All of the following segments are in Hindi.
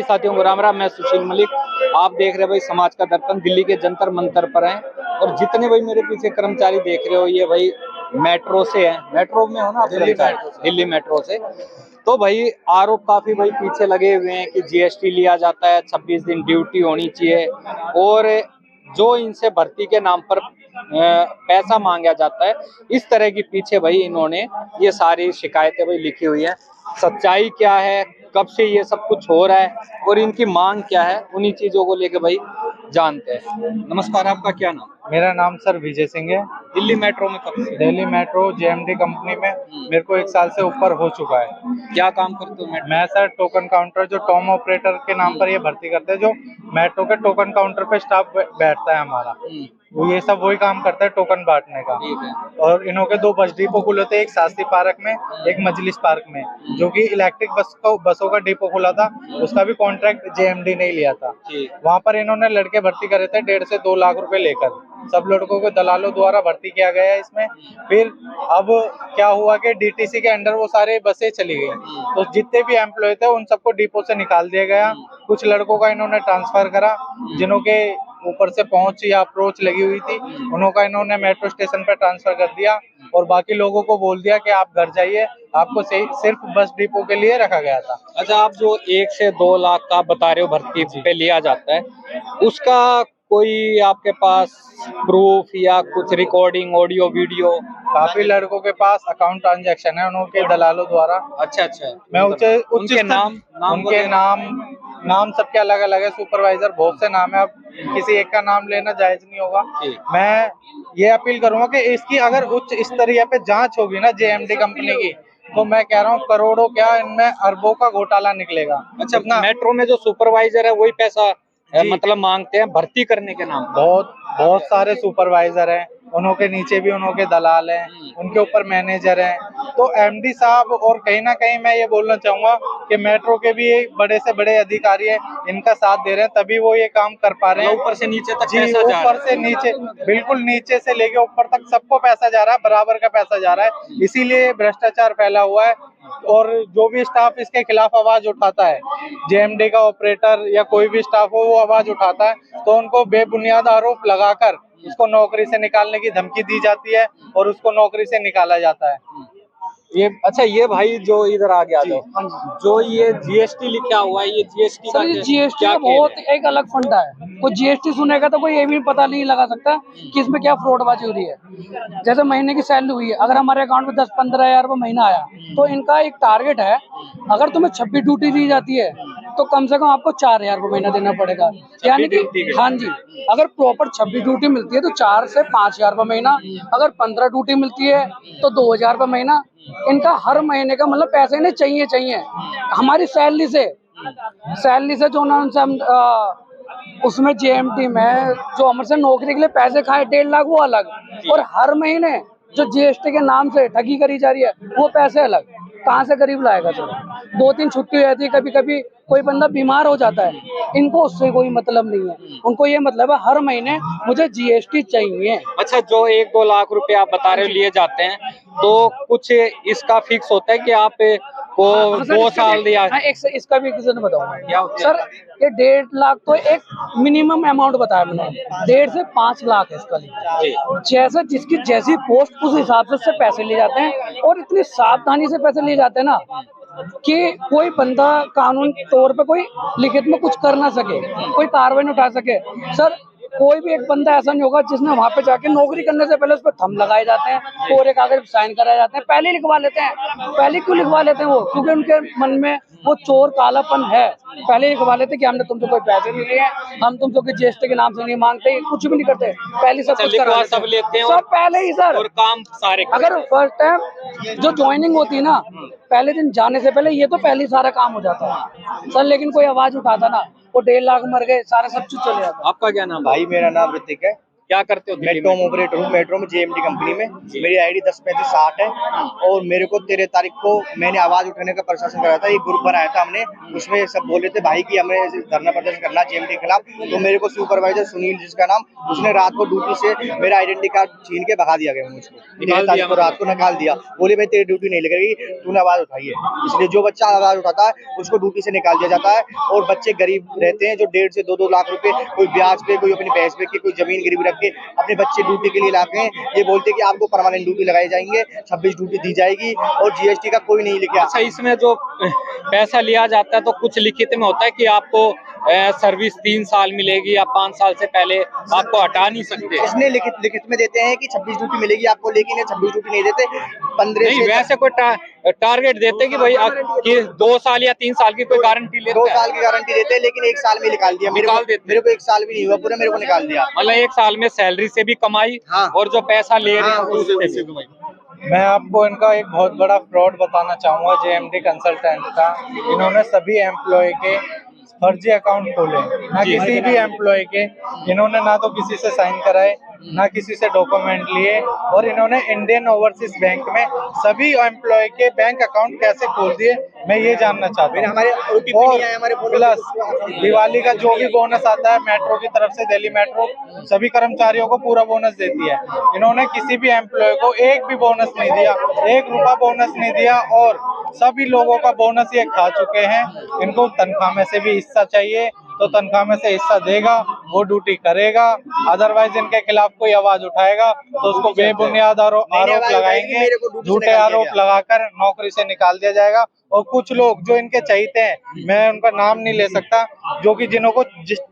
साथियों को राम राम। मैं सुशील मलिक, आप देख रहे हैं भाई समाज का दर्पण। दिल्ली के जंतर मंतर पर हैं और जितने भाई मेरे पीछे कर्मचारी देख रहे हो ये भाई मेट्रो से हैं। मेट्रो में हो ना आप? दिल्ली मेट्रो से। तो भाई आरोप काफी भाई पीछे लगे हुए हैं कि जीएसटी लिया जाता है, 26 दिन ड्यूटी होनी चाहिए और जो इनसे भर्ती के नाम पर पैसा मांगा जाता है, इस तरह की पीछे भाई इन्होंने ये सारी शिकायतें भाई लिखी हुई है। सच्चाई क्या है, कब से ये सब कुछ हो रहा है और इनकी मांग क्या है, उन्हीं चीजों को लेके भाई जानते हैं। नमस्कार, आपका क्या नाम? मेरा नाम सर विजय सिंह है। दिल्ली मेट्रो में कब से? दिल्ली मेट्रो जेएमडी कंपनी में मेरे को 1 साल से ऊपर हो चुका है। क्या काम करते हो? मैं सर टोकन काउंटर, जो टॉम ऑपरेटर के नाम पर ये भर्ती करते हैं, जो मेट्रो के टोकन काउंटर पे स्टाफ बैठता है हमारा, वो ये सब वही काम करता है, टोकन बांटने का। और इन्हों के 2 बस डिपो खुले थे, एक शास्त्री पार्क में, एक मजलिस पार्क में, जो कि इलेक्ट्रिक बसों का डिपो खुला था, उसका भी कॉन्ट्रैक्ट जेएमडी ने लिया था। वहाँ पर इन्होंने लड़के भर्ती करे थे 1.5 से 2 लाख रुपए लेकर। सब लड़कों को दलालों द्वारा भर्ती किया गया है इसमें। फिर अब क्या हुआ कि डीटीसी के अंडर वो सारे बसें चली गई, तो जितने भी एम्प्लॉय थे उन सबको डिपो से निकाल दिया गया। कुछ लड़कों का इन्होंने ट्रांसफर करा, जिन्हों के ऊपर से पहुंच या अप्रोच लगी हुई थी, उन्हों का इन्होंने मेट्रो स्टेशन पर ट्रांसफर कर दिया और बाकी लोगों को बोल दिया कि आप घर जाइए, आपको सिर्फ बस डिपो के लिए रखा गया था। अच्छा, आप जो 1 से 2 लाख का बता रहे हो भर्ती पे लिया जाता है, उसका कोई आपके पास प्रूफ या कुछ रिकॉर्डिंग, ऑडियो वीडियो? काफी लड़कों के पास अकाउंट ट्रांजैक्शन है उनके दलालों द्वारा। अच्छा अच्छा। मैं उनके नाम सबके अलग अलग है, सुपरवाइजर बहुत से नाम है, अब किसी एक का नाम लेना जायज नहीं होगा। मैं ये अपील करूंगा कि इसकी अगर उच्च स्तरीय पे जांच होगी ना जेएमडी कंपनी की, तो मैं कह रहा हूँ करोड़ों क्या, इनमें अरबों का घोटाला निकलेगा। अच्छा, मेट्रो में जो सुपरवाइजर है वही पैसा मतलब मांगते हैं भर्ती करने के नाम? बहुत सारे सुपरवाइजर हैं, उनके नीचे भी उनके दलाल हैं, उनके ऊपर मैनेजर हैं। तो एमडी साहब, और कहीं ना कहीं मैं ये बोलना चाहूंगा कि मेट्रो के भी बड़े से बड़े अधिकारी हैं, इनका साथ दे रहे हैं, तभी वो ये काम कर पा रहे हैं। ऊपर से नीचे तक जी, ऊपर से नीचे, बिल्कुल नीचे से लेके ऊपर तक सबको पैसा जा रहा है, बराबर का पैसा जा रहा है। इसीलिए भ्रष्टाचार फैला हुआ है। और जो भी स्टाफ इसके खिलाफ आवाज उठाता है, जेएमडी का ऑपरेटर या कोई भी स्टाफ हो, वो आवाज उठाता है, तो उनको बेबुनियाद आरोप लगाकर उसको नौकरी से निकालने की धमकी दी जाती है और उसको नौकरी से निकाला जाता है। ये अच्छा, ये भाई जो इधर आ गया, जो ये जीएसटी लिखा हुआ है, ये जीएसटी सर, ये जीएसटी का बहुत एक अलग फंडा है। कोई जीएसटी सुनेगा तो कोई ये भी पता नहीं लगा सकता कि इसमें क्या फ्रॉडबाजी हो रही है। जैसे महीने की सैलरी हुई है, अगर हमारे अकाउंट में 10-15 हज़ार रुपये महीना आया, तो इनका एक टारगेट है, अगर तुम्हें 26 ड्यूटी दी जाती है तो कम से कम आपको 4,000 रुपये महीना देना पड़ेगा। यानी कि हाँ जी, अगर प्रॉपर 26 ड्यूटी मिलती है तो 4 से 5,000 रुपये महीना, अगर 15 ड्यूटी मिलती है तो 2,000 रुपये महीना। इनका हर महीने का मतलब पैसे इन्हें चाहिए। हमारी सैलरी से जो ना हम उसमें जेएमटी में जो हमसे नौकरी के लिए पैसे खाए 1.5 लाख, वो अलग, और हर महीने जो जीएसटी के नाम से ठगी करी जा रही है वो पैसे अलग। कहाँ से गरीब लाएगा सर? 2-3 छुट्टी हो जाती है, कभी कभी कोई बंदा बीमार हो जाता है, इनको उससे कोई मतलब नहीं है। उनको ये मतलब है हर महीने मुझे जीएसटी चाहिए। अच्छा, जो 1-2 लाख रुपए आप बता रहे हो लिए जाते हैं, तो कुछ इसका फिक्स होता है कि आप को 2 साल दिया? इसका भी किसी बताऊंगा सर। ये 1.5 लाख तो एक मिनिमम अमाउंट बताया मैंने, 1.5 से 5 लाख है इसका लिए। जैसे जिसकी जैसी पोस्ट उस हिसाब से उससे पैसे लिए जाते हैं, और इतनी सावधानी से पैसे लिए जाते हैं ना कि कोई बंदा कानून तौर पे कोई लिखित में कुछ कर ना सके, कोई कार्रवाई नहीं उठा सके। सर, कोई भी एक बंदा ऐसा नहीं होगा जिसने वहां पे जाके नौकरी करने से पहले उस पर थंब लगाए जाते हैं और एक कागज साइन कराए जाते हैं, पहले लिखवा लेते हैं। पहले क्यों लिखवा लेते हैं वो? क्योंकि उनके मन में वो चोर कालापन है। पहले लिखवा लेते कि हमने तुमसे कोई पैसे नहीं लिए, हम तुमसे कोई जीएसटी के नाम से नहीं मांगते, कुछ भी नहीं करते, पहले सब कुछ करा लेते हैं, सब पहले ही सर। और काम सारे अगर फर्स्ट टाइम जो ज्वाइनिंग होती है ना, पहले दिन जाने से पहले ये तो पहले ही सारा काम हो जाता है सर। लेकिन कोई आवाज उठाता ना, वो 1.5 लाख मर गए, सारे सब कुछ चले जाता। आपका क्या नाम? भाई मेरा नाम ऋतिक है। क्या करते हो मैं दिल्ली टॉम में? ऑपरेटर हूँ मेट्रो में, जेएमडी कंपनी में। मेरी आईडी 103560 है और मेरे को 13 तारीख को मैंने आवाज उठाने का प्रशासन कराया था। एक ग्रुप बनाया था हमने, उसमें सब बोल रहे थे भाई कि हमें धरना प्रदर्शन करना जेएमडी के खिलाफ। तो मेरे को सुपरवाइजर सुनील जिसका नाम, उसने रात को ड्यूटी से मेरा आइडेंटिटी कार्ड छीन के भगा दिया गया मुझको। 13 तारीख को रात को निकाल दिया, बोले भाई तेरी ड्यूटी नहीं लगेगी, तूने आवाज उठाई है। इसलिए जो बच्चा आवाज उठाता है उसको ड्यूटी से निकाल दिया जाता है। और बच्चे गरीब रहते हैं जो 1.5 से 2 लाख रुपए, कोई ब्याज पे, कोई अपनी भैंस पे, कोई जमीन गिरवी रख के अपने बच्चे ड्यूटी के लिए लाते हैं। ये बोलते हैं कि आपको परमानेंट ड्यूटी लगाई जाएंगे, 26 ड्यूटी दी जाएगी और जीएसटी का कोई नहीं लेके आता। अच्छा, इसमें जो पैसा लिया जाता है तो कुछ लिखित में होता है कि आपको सर्विस 3 साल मिलेगी या 5 साल से पहले आपको हटा नहीं सकते? इसमें लिखित में देते हैं कि 26 ड्यूटी मिलेगी आपको, लेकिन ये 26 ड्यूटी नहीं देते। 15 नहीं, वैसे कोई टारगेट देते कि भाई कि 2 साल या 3 साल की कोई गारंटी लेते 2 हैं? साल की गारंटी देते हैं, लेकिन 1 साल में निकाल दिया। मेरे को 1 साल भी नहीं हुआ पूरा, मेरे को निकाल दिया। मतलब 1 साल में सैलरी से भी कमाई और जो पैसा ले रहे हैं उससे भी। मैं आपको इनका एक बहुत बड़ा फ्रॉड बताना चाहूँगा जेएमडी कंसल्टेंट का। इन्होंने सभी एम्प्लॉय के फर्जी अकाउंट खोले, ना किसी भी एम्प्लॉय के इन्होंने ना तो किसी से साइन कराए, ना किसी से डॉक्यूमेंट लिए। और इन्होंने इंडियन ओवरसीज बैंक में सभी एम्प्लॉय के बैंक अकाउंट कैसे खोल दिए, मैं ये जानना चाहता हूँ। और प्लस दिवाली का जो भी बोनस आता है मेट्रो की तरफ से, दिल्ली मेट्रो सभी कर्मचारियों को पूरा बोनस देती है। इन्होंने किसी भी एम्प्लॉय को एक भी बोनस नहीं दिया, 1 रुपया बोनस नहीं दिया और सभी लोगों का बोनस ये खा चुके हैं। इनको तनख्वाह में से भी हिस्सा चाहिए तो तनख्वाह में से हिस्सा देगा, वो ड्यूटी करेगा। अदरवाइज इनके खिलाफ कोई आवाज उठाएगा तो उसको बेबुनियाद आरोप लगाएंगे, झूठे आरोप लगाकर नौकरी से निकाल दिया जाएगा। और कुछ लोग जो इनके चहीते हैं, मैं उनका नाम नहीं ले सकता, जो कि जिनको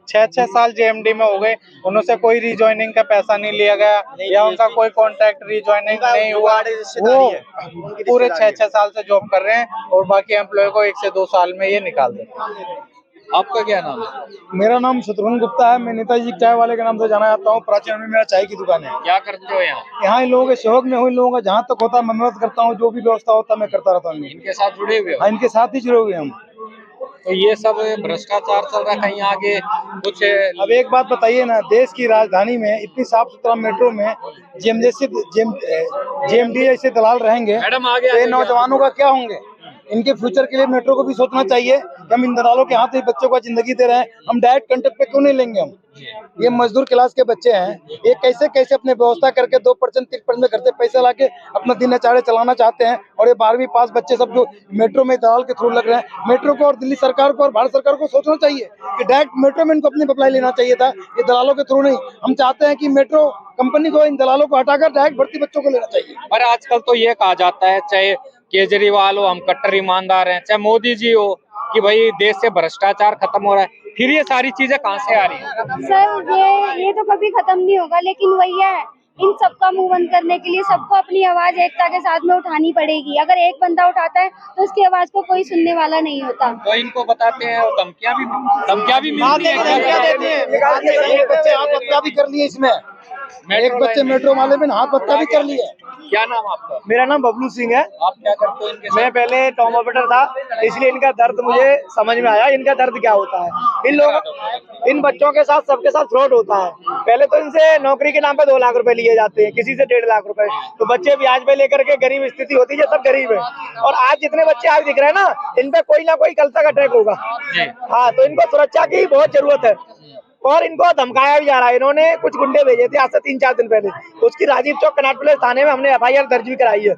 6 साल जेएमडी में हो गए, उनसे कोई रिजॉइनिंग का पैसा नहीं लिया गया या उनका कोई कॉन्ट्रैक्ट रिजॉइनिंग नहीं हुआ, वो पूरे 6 साल से जॉब कर रहे हैं और बाकी एम्प्लॉय को 1 से 2 साल में ये निकाल देते हैं। आपका क्या नाम है? मेरा नाम शत्रुघ्न गुप्ता है। मैं नेताजी चाय वाले के नाम से जाना जाता हूँ। प्राचीन में मेरा चाय की दुकान है। क्या करते हो यहाँ? यहाँ इन लोगों के सहयोग में हूँ। इन लोगों का जहाँ तक होता है मैं मदद करता हूँ, जो भी व्यवस्था होता है मैं करता रहता हूँ। इनके साथ जुड़े हुए हो? हाँ, इनके साथ ही जुड़े हुए हम। तो ये सब भ्रष्टाचार चल रहा है, कहीं आगे कुछ? अब एक बात बताइए ना, देश की राजधानी में इतनी साफ सुथरा मेट्रो में जेएमडी जैसे दलाल रहेंगे तो ये नौजवानों का क्या होंगे? इनके फ्यूचर के लिए मेट्रो को भी सोचना चाहिए कि हम इन दलालों के हाथ में बच्चों को जिंदगी दे रहे हैं, हम डायरेक्ट कंटेक्ट पे क्यों नहीं लेंगे? हम ये मजदूर क्लास के बच्चे हैं, ये कैसे कैसे अपने व्यवस्था करके 2% 3% में घर से पैसा लाके अपना दिन अचाड़े चलाना चाहते हैं। और ये 12वीं पास बच्चे सब जो मेट्रो में दलाल के थ्रू लग रहे हैं। मेट्रो को और दिल्ली सरकार को और भारत सरकार को सोचना चाहिए कि डायरेक्ट मेट्रो में इनको अपनी अप्लाई लेना चाहिए था, ये दलालों के थ्रू नहीं। हम चाहते हैं कि मेट्रो कंपनी को इन दलालों को हटाकर डायरेक्ट भर्ती बच्चों को लेना चाहिए। पर आजकल तो ये कहा जाता है, चाहे केजरीवाल हो, हम कट्टर ईमानदार हैं, चाहे मोदी जी हो, कि भाई देश से भ्रष्टाचार खत्म हो रहा है। फिर ये सारी चीजें कहाँ से आ रही हैं? सर ये तो कभी खत्म नहीं होगा, लेकिन वही है, इन सबका मुंह बंद करने के लिए सबको अपनी आवाज एकता के साथ में उठानी पड़ेगी। अगर एक बंदा उठाता है तो उसकी आवाज को कोई सुनने वाला नहीं होता। तो इनको बताते हैं, धमकियां भी मिलती हैं। एक बच्चे हाथ पत्ता भी कर लिए इसमें, एक बच्चे मेट्रो वाले में हाथ पत्ता भी कर लिए। क्या नाम आपका? मेरा नाम बबलू सिंह है। आप क्या करते हो इनके साथ? मैं पहले टॉम ऑपरेटर था, इसलिए इनका दर्द मुझे समझ में आया, इनका दर्द क्या होता है। इन बच्चों के साथ सबके साथ फ्रॉड होता है। पहले तो इनसे नौकरी के नाम पे 2 लाख रुपए लिए जाते हैं, किसी से 1.5 लाख रुपए। तो बच्चे ब्याज पे लेकर के, गरीब स्थिति होती है, सब गरीब है। और आज जितने बच्चे आज दिख रहे हैं ना, इन पे कोई ना कोई कल तक अटैक होगा। हाँ, तो इनको सुरक्षा की बहुत जरूरत है। और इनको धमकाया भी जा रहा है। इन्होंने कुछ गुंडे भेजे थे आज से 3-4 दिन पहले, उसकी राजीव चौक कनाट पुलिस थाने में हमने FIR दर्ज भी कराई है,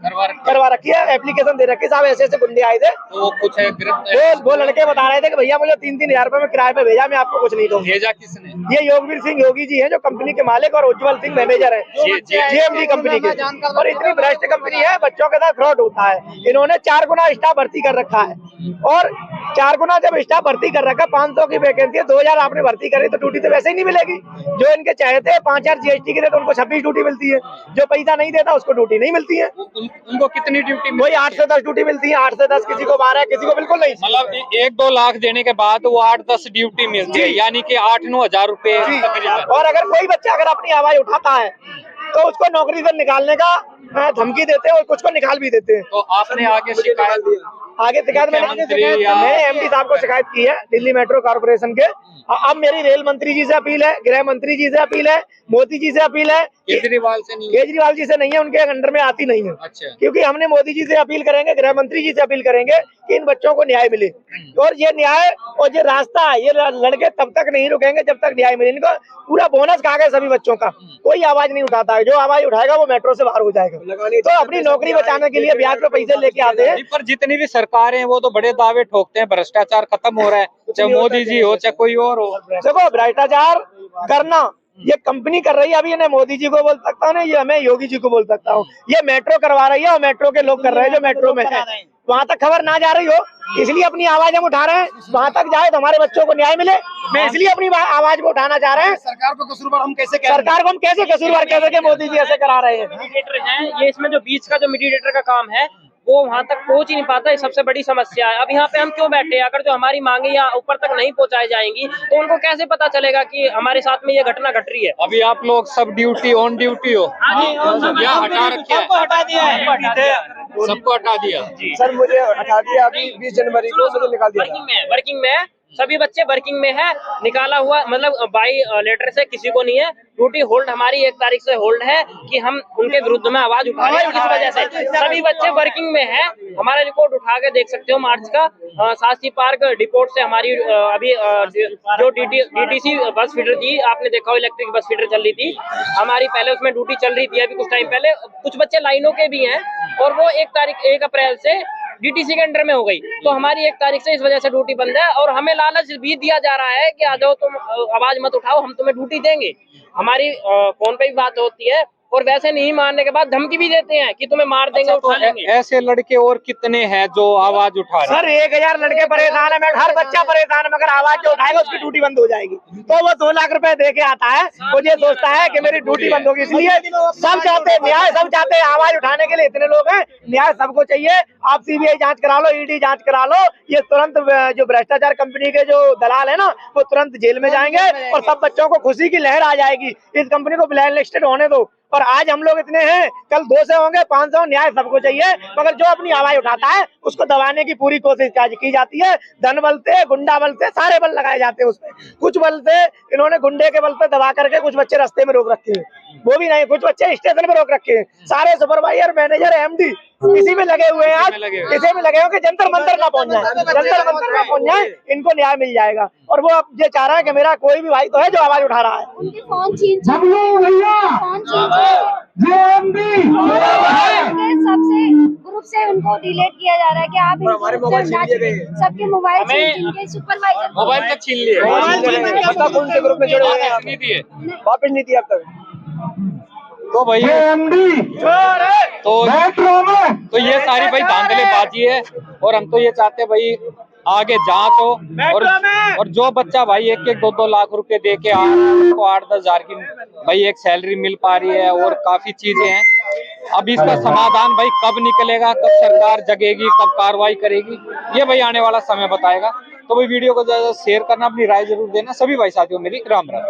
करवा रखी है, एप्लीकेशन दे रखी है। साहब ऐसे गुंडे आए थे, तो कुछ गिरफ्तार? वो लड़के बता रहे थे कि भैया मुझे 3-3 हजार रुपए में किराए पे भेजा, मैं आपको कुछ नहीं दूंगा। भेजा किसने? ये योगवीर सिंह योगी जी हैं, जो कंपनी के मालिक, और उज्जवल सिंह मैनेजर है जेएमडी कंपनी के। और इतनी भ्रष्ट कंपनी है, बच्चों के साथ फ्रॉड होता है। इन्होंने 4 गुना स्टाफ भर्ती कर रखा है, और 4 गुना जब स्टाफ भर्ती कर रखा है, 500 की वैकेंसी है, 2000 आपने भर्ती करी तो ड्यूटी तो वैसे ही नहीं मिलेगी। जो इनके चाहते हैं 5000 जीएसटी के देते, उनको 26 ड्यूटी मिलती है। जो पैसा नहीं देता उसको ड्यूटी नहीं मिलती है। उनको कितनी ड्यूटी? वही 8 से 10 ड्यूटी मिलती है, 8 से 10, किसी को 12, किसी को बिल्कुल नहीं। मतलब 1-2 लाख देने के बाद वो 8-10 ड्यूटी मिलती है, यानी कि 8-9 हजार रुपए तकरीबन। और अगर कोई बच्चा अगर अपनी आवाज उठाता है तो उसको नौकरी से निकालने का धमकी देते हैं, और कुछ को निकाल भी देते हैं। तो आपने आगे शिकायत? मैंने एमडी साहब को शिकायत की है, दिल्ली मेट्रो कॉर्पोरेशन के, अब मेरी रेल मंत्री जी से अपील है, गृह मंत्री जी से अपील है, मोदी जी से अपील है। केजरीवाल से नहीं? केजरीवाल जी से नहीं है, उनके अंडर में आती नहीं है। अच्छा। क्योंकि हमने मोदी जी से अपील करेंगे, गृह मंत्री जी से अपील करेंगे कि इन बच्चों को न्याय मिले। और ये न्याय और ये रास्ता, ये लड़के तब तक नहीं रुकेंगे जब तक न्याय मिले। इनको पूरा बोनस खा गए सभी बच्चों का, कोई आवाज नहीं उठाता है। जो आवाज उठाएगा वो मेट्रो से बाहर हो जाएगा। तो अपनी नौकरी बचाने के लिए ब्याज पे पैसे लेके आते हैं। पर जितनी भी सरकारें हैं वो तो बड़े दावे ठोकते हैं, भ्रष्टाचार खत्म हो रहा है, चाहे मोदी जी हो चाहे कोई और हो। देखो, भ्रष्टाचार करना ये कंपनी कर रही है। अभी इन्हें मोदी जी को बोल सकता हूँ, ये हमें योगी जी को बोल सकता हूँ। ये मेट्रो करवा रही है और मेट्रो के लोग कर रहे हैं जो मेट्रो में है। वहाँ तक खबर ना जा रही हो, इसलिए अपनी आवाज हम उठा रहे हैं। वहाँ तक जाए तो हमारे बच्चों को न्याय मिले। मैं इसलिए अपनी आवाज को उठाना चाह रहे हैं। सरकार को कसूरवार हम कैसे सरकार को हम कैसे कसूरवार कह सके, मोदी जी ऐसे करा रहे हैं। मीडिएटर है ये, इसमें जो बीच का जो मीडिएटर का काम है वो वहाँ तक पहुँच ही नहीं पाता। ये सबसे बड़ी समस्या है। अब यहाँ पे हम क्यों बैठे हैं? अगर जो हमारी मांगे यहाँ ऊपर तक नहीं पहुँचाई जाएंगी तो उनको कैसे पता चलेगा कि हमारे साथ में ये घटना घट रही है? अभी आप लोग सब ड्यूटी ऑन ड्यूटी हो? या हटा रखे हैं? हटा दिया है, सबको हटा दिया। सर मुझे हटा दिया अभी 20 जनवरी को, मुझे निकाल दिया। वर्किंग में है, सभी बच्चे वर्किंग में है। निकाला हुआ मतलब बाई लेटर से किसी को नहीं है। ड्यूटी होल्ड हमारी 1 तारीख से होल्ड है कि हम उनके विरुद्ध में आवाज उठा रहे हैं। इस वजह से सभी बच्चे वर्किंग में है। हमारा रिपोर्ट उठा के देख सकते हो मार्च का। शास्त्री पार्क डिपोट से हमारी अभी जो डीटीसी बस फीडर थी, आपने देखा हो इलेक्ट्रिक बस फीडर चल रही थी हमारी, पहले उसमें ड्यूटी चल रही थी। अभी कुछ टाइम पहले कुछ बच्चे लाइनों के भी हैं और वो 1 अप्रैल से डीटीसी के अंडर में हो गई। तो हमारी 1 तारीख से इस वजह से ड्यूटी बंद है और हमें लालच भी दिया जा रहा है कि आ जाओ तुम, आवाज मत उठाओ, हम तुम्हें ड्यूटी देंगे। हमारी फोन पे भी बात होती है और वैसे नहीं मानने के बाद धमकी भी देते हैं कि तुम्हें मार देंगे, उठा लेंगे। ऐसे लड़के और कितने हैं जो आवाज उठा रहे हैं? सर 1000 लड़के परेशान है, हर बच्चा परेशान है, मगर आवाज जो उठाएगा उसकी ड्यूटी बंद हो जाएगी। तो वो 2 लाख रुपए दे के आता है, वो ये सोचता है कि मेरी ड्यूटी बंद होगी। इसलिए सब चाहते हैं न्याय, सब चाहते हैं आवाज उठाने के लिए इतने लोग हैं। न्याय सबको चाहिए। आप सीबीआई जांच करा लो, ईडी जांच करा लो। ये तुरंत जो भ्रष्टाचार कंपनी के जो दलाल है ना, वो तुरंत जेल में जाएंगे और सब बच्चों को खुशी की लहर आ जाएगी। इस कंपनी को ब्लैक लिस्टेड होने दो। और आज हम लोग इतने हैं, कल 200 होंगे, 500। न्याय सबको चाहिए, मगर जो अपनी आवाज उठाता है उसको दबाने की पूरी कोशिश की जाती है। धन बल से, गुंडा बल से, सारे बल लगाए जाते हैं उसमें। कुछ बल से इन्होंने गुंडे के बल पे दबा करके कुछ बच्चे रास्ते में रोक रखे हैं, वो भी नहीं, कुछ बच्चे स्टेशन पे रोक रखे हैं। सारे सुपरवाइजर, मैनेजर, एमडी इसी में लगे हुए हैं। आज इसी में लगे हो कि जंतर मंतर ना पहुंच जाए, जंतर मंतर ना पहुंच जाए, इनको न्याय मिल जाएगा। और वो अब ये चाह रहा है कि मेरा कोई भी भाई तो है जो आवाज उठा रहा है। उनके फोन छीन सबसे ग्रुप से उनको डिलीट किया जा रहा है कि आप हमारे मोबाइल सबके मोबाइल के सुपरवाइजर मोबाइल तक छीन लिए। कौन से ग्रुप में जुड़े हुए हैं? वापस नहीं दिया अब तक। तो भाई तो ये सारी भाई धांधलेबाजी है और हम तो ये चाहते हैं भाई आगे जांच हो और जो बच्चा भाई 1-1, 2-2 लाख रुपए दे के को 8-10 हजार की भाई एक सैलरी मिल पा रही है और काफी चीजें हैं। अब इसका समाधान भाई कब निकलेगा, कब सरकार जगेगी, कब कार्रवाई करेगी, ये भाई आने वाला समय बताएगा। तो भाई वीडियो को ज्यादा शेयर करना, अपनी राय जरूर देना। सभी भाई साथियों मेरी राम राम।